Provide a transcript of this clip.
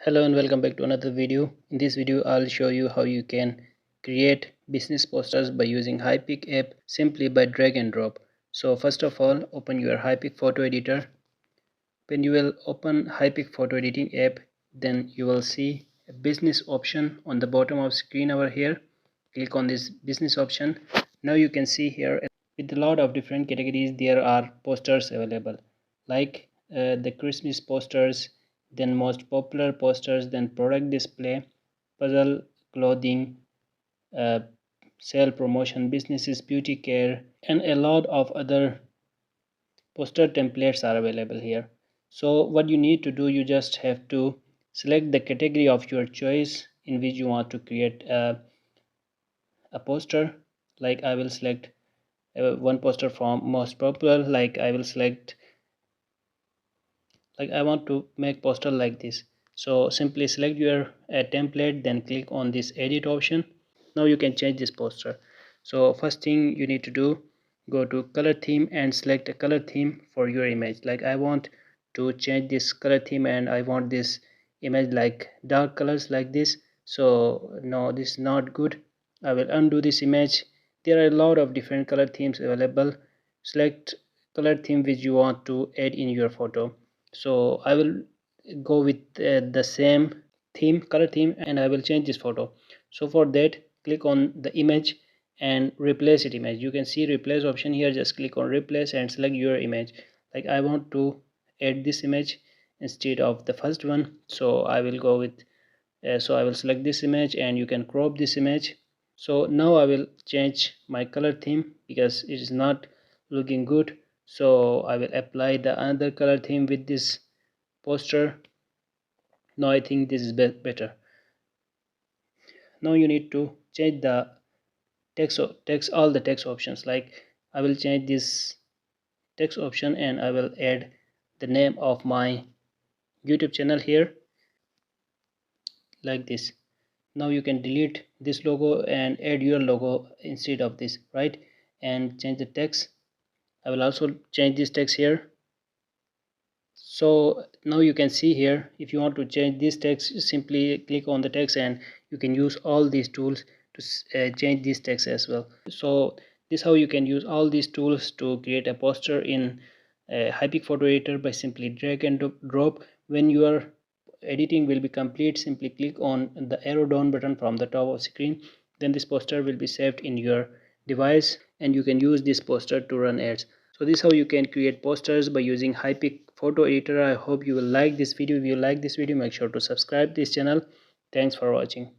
Hello and welcome back to another video. In this video I'll show you how you can create business posters by using Hypic app simply by drag and drop. So first of all, open your Hypic photo editor. When you will open Hypic photo editing app, then you will see a business option on the bottom of screen over here. Click on this business option. Now you can see here with a lot of different categories there are posters available, like the Christmas posters, then most popular posters, then product display, puzzle, clothing, uh, sale promotion, businesses, beauty care, and a lot of other poster templates are available here. So what you need to do, you just have to select the category of your choice in which you want to create a poster. Like I will select one poster from most popular. Like I will select, like I want to make poster like this. So simply select your template, then click on this edit option. Now you can change this poster. So first thing you need to do, go to color theme and select a color theme for your image. Like I want to change this color theme and I want this image like dark colors like this. So no, this is not good. I will undo this image. There are a lot of different color themes available. Select color theme which you want to add in your photo. So I will go with the same theme, color theme, and I will change this photo. So for that, click on the image and replace it image. You can see replace option here. Just click on replace and select your image. Like I want to add this image instead of the first one, so I will go with so I will select this image and you can crop this image. So now I will change my color theme because it is not looking good. So I will apply the another color theme with this poster. Now I think this is better. Now you need to change the text all the text options. Like I will change this text option and I will add the name of my YouTube channel here like this. Now you can delete this logo and add your logo instead of this, right? And change the text. I will also change this text here. So now you can see here, if you want to change this text, simply click on the text and you can use all these tools to change this text as well. So this is how you can use all these tools to create a poster in Hypic photo editor by simply drag and drop. When your editing will be complete, simply click on the arrow down button from the top of screen. Then this poster will be saved in your device and you can use this poster to run ads. So this is how you can create posters by using Hypic photo editor. I hope you will like this video. If you like this video, make sure to subscribe this channel. Thanks for watching.